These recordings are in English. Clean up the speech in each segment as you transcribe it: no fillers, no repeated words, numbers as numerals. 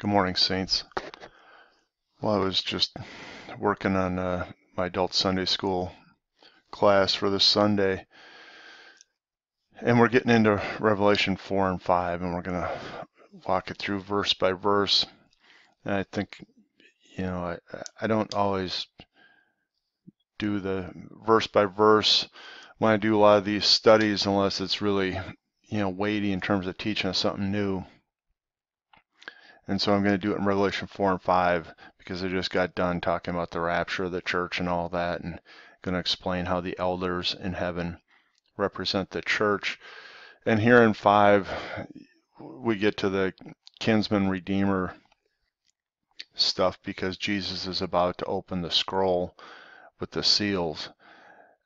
Good morning, Saints. Well, I was just working on my adult Sunday school class for this Sunday, and we're getting into Revelation 4 and 5, and we're going to walk it through verse by verse. And I think, I don't always do the verse by verse when I do a lot of these studies unless it's really, weighty in terms of teaching us something new. And so I'm going to do it in Revelation 4 and 5 because I just got done talking about the rapture of the church and all that, and going to explain how the elders in heaven represent the church. And here in 5, we get to the kinsman redeemer stuff because Jesus is about to open the scroll with the seals.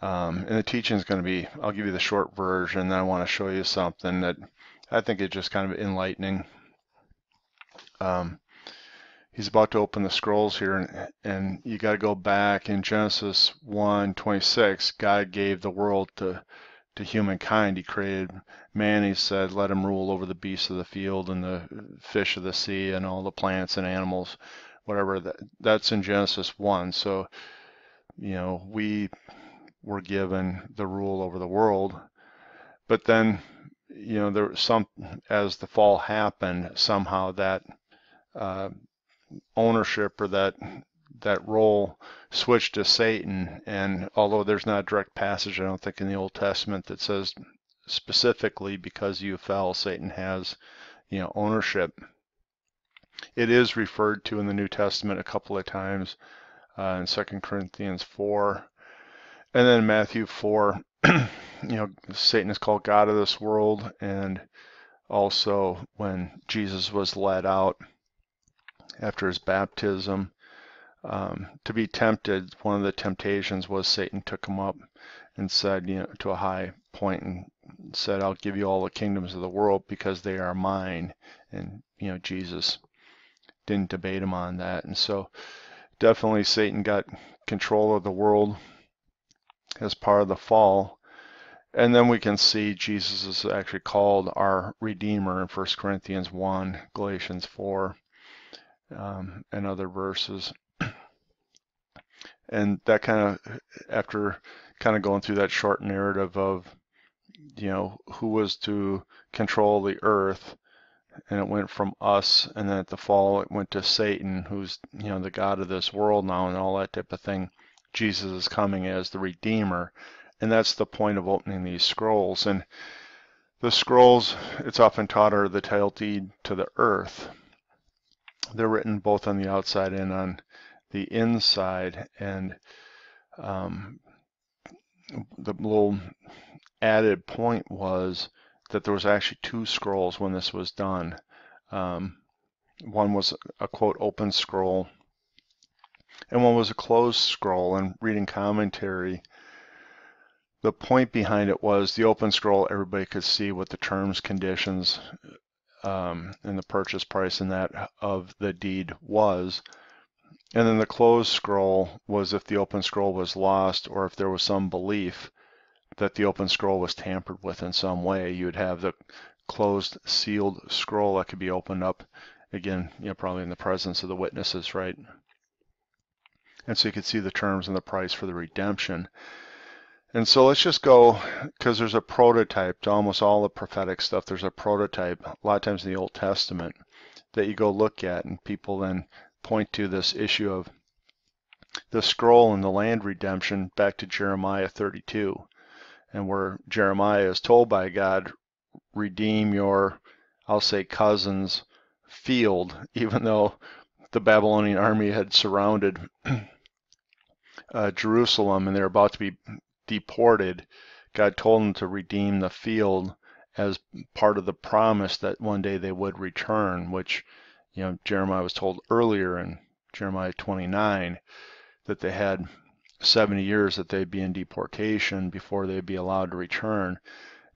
And the teaching is going to be, I'll give you the short version, then I want to show you something that I think is just kind of enlightening. He's about to open the scrolls here, and you got to go back in Genesis 1:26. God gave the world to humankind. He created man. He said, let him rule over the beasts of the field and the fish of the sea and all the plants and animals, whatever. That's in Genesis 1. So, we were given the rule over the world. But then, there was as the fall happened, somehow that ownership or that role switched to Satan. And although there's not a direct passage, I don't think, in the Old Testament that says specifically because you fell, Satan has, ownership. It is referred to in the New Testament a couple of times in 2 Corinthians 4. And then Matthew 4, Satan is called God of this world. And also when Jesus was led out after his baptism to be tempted, one of the temptations was Satan took him up and said, to a high point and said, I'll give you all the kingdoms of the world because they are mine. And, Jesus didn't debate him on that. And so definitely Satan got control of the world as part of the fall. And then we can see Jesus is actually called our Redeemer in 1 Corinthians 1, Galatians 4, and other verses. And that kind of, after kind of going through that short narrative of, who was to control the earth, and it went from us, and then at the fall it went to Satan, who's, the God of this world now, and all that type of thing. Jesus is coming as the Redeemer, and that's the point of opening these scrolls. And the scrolls, it's often taught, are the title deed to the earth. They're written both on the outside and on the inside, and the little added point was that there was actually 2 scrolls when this was done. One was a quote open scroll, and one was a closed scroll. And reading commentary, the point behind it was the open scroll, everybody could see what the terms, conditions, and the purchase price and that of the deed was. And then the closed scroll was if the open scroll was lost, or if there was some belief that the open scroll was tampered with in some way, you would have the closed sealed scroll that could be opened up again, probably in the presence of the witnesses, right? And so you could see the terms and the price for the redemption. And so let's just go, because there's a prototype to almost all the prophetic stuff. There's a prototype a lot of times in the Old Testament that you go look at, and people then point to this issue of the scroll and the land redemption back to Jeremiah 32, and where Jeremiah is told by God, redeem your, I'll say, cousin's field, even though the Babylonian army had surrounded Jerusalem and they're about to be deported. God told them to redeem the field as part of the promise that one day they would return, which Jeremiah was told earlier in Jeremiah 29 that they had 70 years that they'd be in deportation before they'd be allowed to return.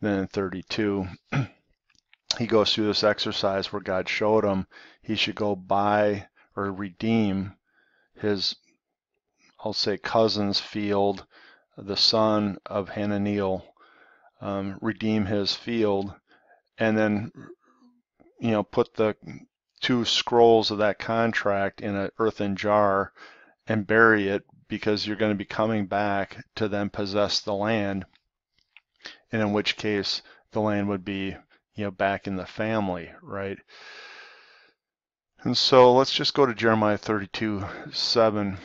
Then in 32, he goes through this exercise where God showed him he should go buy or redeem his, I'll say, cousin's field, the son of Hananiel, redeem his field, and then put the 2 scrolls of that contract in an earthen jar and bury it, because you're going to be coming back to then possess the land, and in which case the land would be, back in the family, right? And so let's just go to Jeremiah 32:7.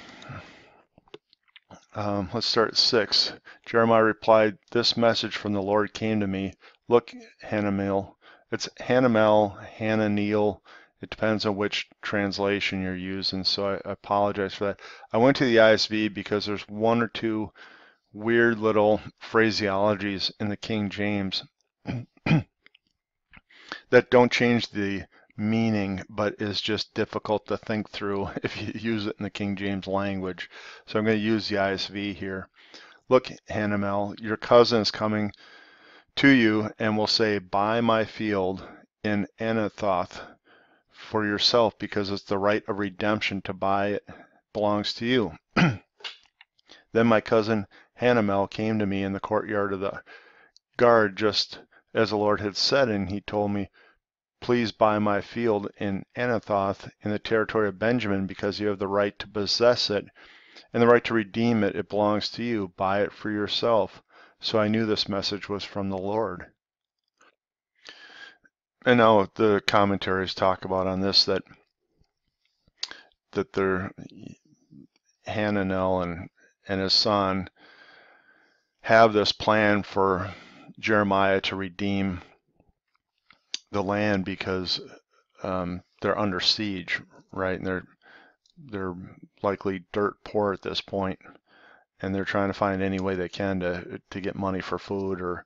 Let's start at 6. Jeremiah replied, "This message from the Lord came to me. Look, Hanamel." It's Hanamel, Hananiel. It depends on which translation you're using, so I apologize for that. I went to the ISV because there's 1 or 2 weird little phraseologies in the King James that don't change the meaning, but is just difficult to think through if you use it in the King James language. So I'm going to use the ISV here. Look, Hanamel, your cousin is coming to you and will say, buy my field in Anathoth for yourself, because it's the right of redemption to buy it belongs to you. Then my cousin Hanamel came to me in the courtyard of the guard, just as the Lord had said, and he told me, please buy my field in Anathoth in the territory of Benjamin, because you have the right to possess it and the right to redeem it. It belongs to you. Buy it for yourself. So I knew this message was from the Lord. And now the commentaries talk about on this that they're Hananel and his son have this plan for Jeremiah to redeem the land, because they're under siege, right? And they're likely dirt poor at this point, and they're trying to find any way they can to get money for food or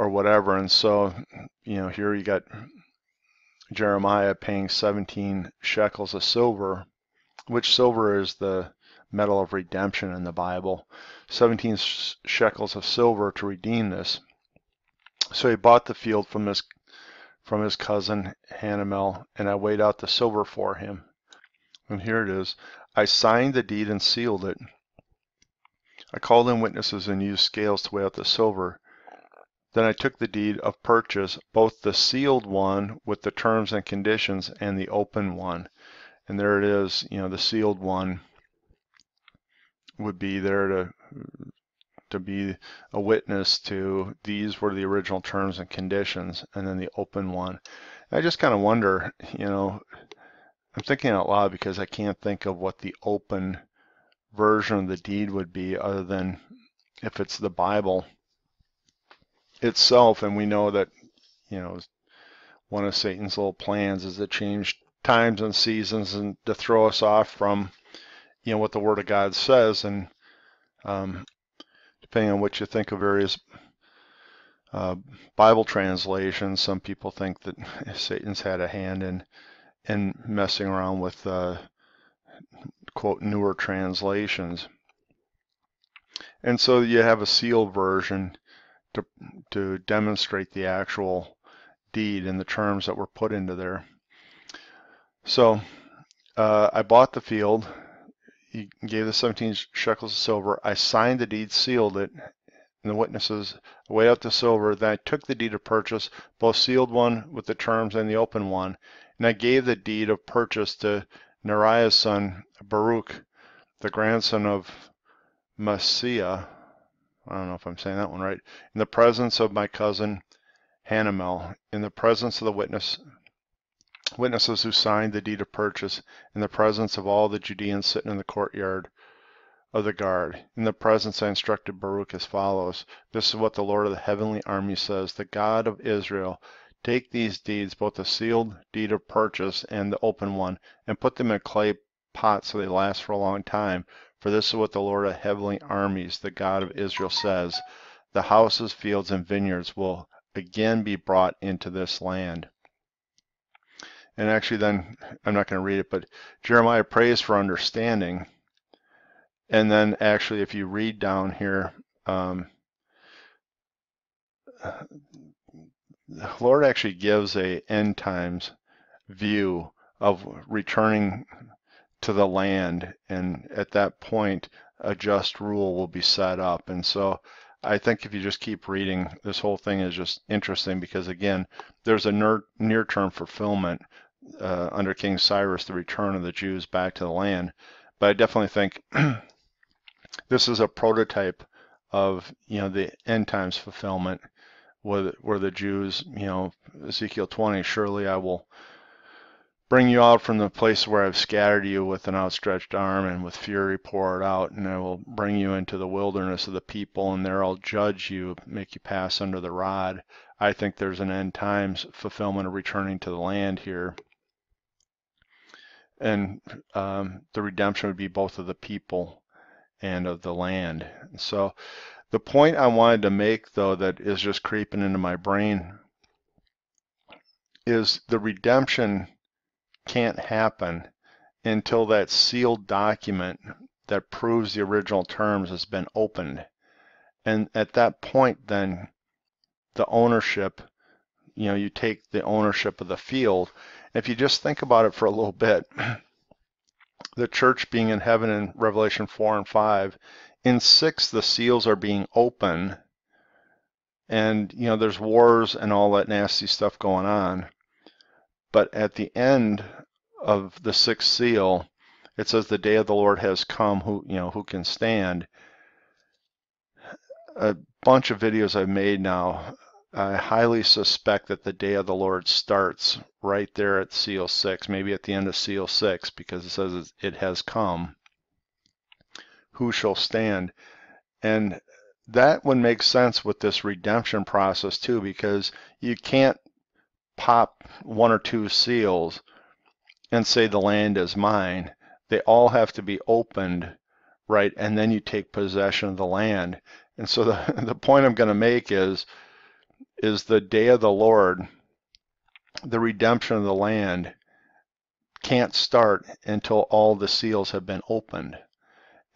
whatever. And so, here you got Jeremiah paying 17 shekels of silver, which silver is the metal of redemption in the Bible. 17 shekels of silver to redeem this. So he bought the field from his cousin Hanamel, and I weighed out the silver for him. And here it is. I signed the deed and sealed it. I called in witnesses and used scales to weigh out the silver. Then I took the deed of purchase, both the sealed one with the terms and conditions and the open one. And there it is. The sealed one would be there to be a witness to these were the original terms and conditions, and then the open one. And I just kind of wonder, I'm thinking out loud because I can't think of what the open version of the deed would be, other than if it's the Bible itself. And we know that, one of Satan's little plans is to change times and seasons and to throw us off from, what the Word of God says. And depending on what you think of various Bible translations, some people think that Satan's had a hand in messing around with quote newer translations. And so you have a sealed version to demonstrate the actual deed and the terms that were put into there. So I bought the field. He gave the 17 shekels of silver. I signed the deed, sealed it, and the witnesses weighed out the silver. Then I took the deed of purchase, both sealed one with the terms and the open one, and I gave the deed of purchase to Neriah's son Baruch, the grandson of Maaseiah. I don't know if I'm saying that one right. In the presence of my cousin Hanamel, in the presence of the witnesses who signed the deed of purchase, in the presence of all the Judeans sitting in the courtyard of the guard. In the presence I instructed Baruch as follows. This is what the Lord of the heavenly army says, the God of Israel. Take these deeds, both the sealed deed of purchase and the open one, and put them in clay pots so they last for a long time. For this is what the Lord of heavenly armies, the God of Israel, says. The houses, fields, and vineyards will again be brought into this land. And actually then, I'm not going to read it, but Jeremiah prays for understanding. And then actually, if you read down here, the Lord actually gives a end times view of returning to the land, and at that point a just rule will be set up. And so I think if you just keep reading, this whole thing is just interesting, because again, there's a near-term fulfillment under King Cyrus, the return of the Jews back to the land. But I definitely think this is a prototype of, the end times fulfillment, where the Jews, Ezekiel 20, surely I will bring you out from the place where I've scattered you with an outstretched arm and with fury poured out, and I will bring you into the wilderness of the people, and there I'll judge you, make you pass under the rod. I think there's an end times fulfillment of returning to the land here. And the redemption would be both of the people and of the land. So the point I wanted to make, though, that is just creeping into my brain is the redemption can't happen until that sealed document that proves the original terms has been opened. And at that point, then the ownership, you take the ownership of the field. If you just think about it for a little bit, the church being in heaven in Revelation 4 and 5, in 6 the seals are being open, and there's wars and all that nasty stuff going on. But at the end of the 6th seal, it says the day of the Lord has come, who can stand. A bunch of videos I've made now, I highly suspect that the day of the Lord starts right there at seal 6, maybe at the end of seal 6, because it says it has come. Who shall stand? And that would make sense with this redemption process too, because you can't pop 1 or 2 seals and say the land is mine. They all have to be opened, right? And then you take possession of the land. And so the point I'm going to make is the day of the Lord, the redemption of the land, can't start until all the seals have been opened.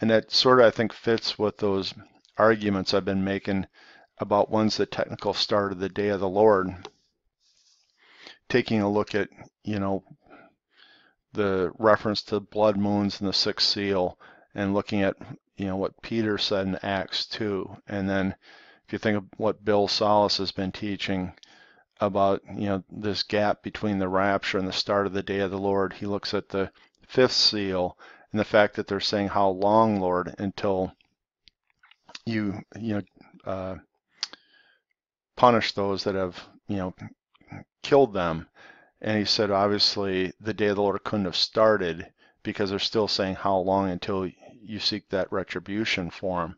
And that sort of, I think, fits with those arguments I've been making about when's the technical start of the day of the Lord. Taking a look at, the reference to blood moons and the 6th seal, and looking at, what Peter said in Acts 2. And then if you think of what Bill Solis has been teaching about, this gap between the rapture and the start of the day of the Lord, he looks at the 5th seal and the fact that they're saying, how long, Lord, until you punish those that have, killed them. And he said, obviously, the day of the Lord couldn't have started because they're still saying how long until you seek that retribution for them.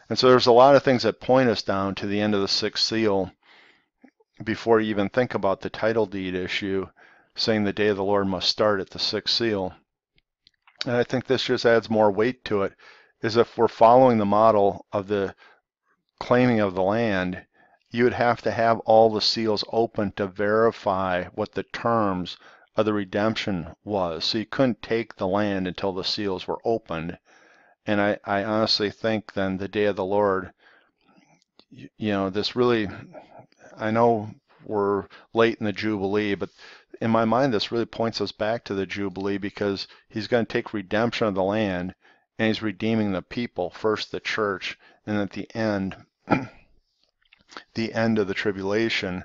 And so there's a lot of things that point us down to the end of the 6th seal before you even think about the title deed issue, saying the day of the Lord must start at the 6th seal. And I think this just adds more weight to it, is if we're following the model of the claiming of the land, you would have to have all the seals open to verify what the terms of the redemption was. So you couldn't take the land until the seals were opened. And I honestly think then the day of the Lord, this really, I know we're late in the Jubilee, but in my mind this really points us back to the Jubilee, because he's going to take redemption of the land and he's redeeming the people, first the church, and at the end, the end of the tribulation,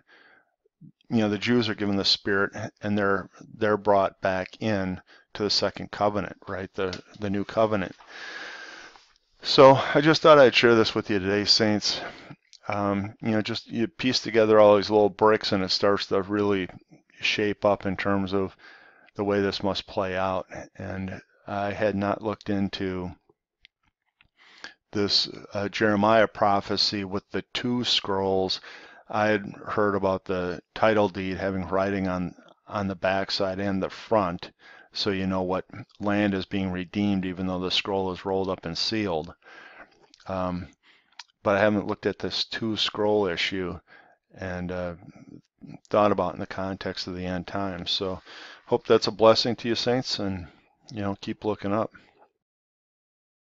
the Jews are given the Spirit and they're brought back in to the second covenant, right? The new covenant. So I just thought I'd share this with you today, saints. Just you piece together all these little bricks and it starts to really shape up in terms of the way this must play out. And I had not looked into this Jeremiah prophecy with the 2 scrolls. I had heard about the title deed having writing on the backside and the front, so you know what land is being redeemed, even though the scroll is rolled up and sealed. But I haven't looked at this 2 scroll issue and thought about it in the context of the end times. So hope that's a blessing to you, saints, and keep looking up.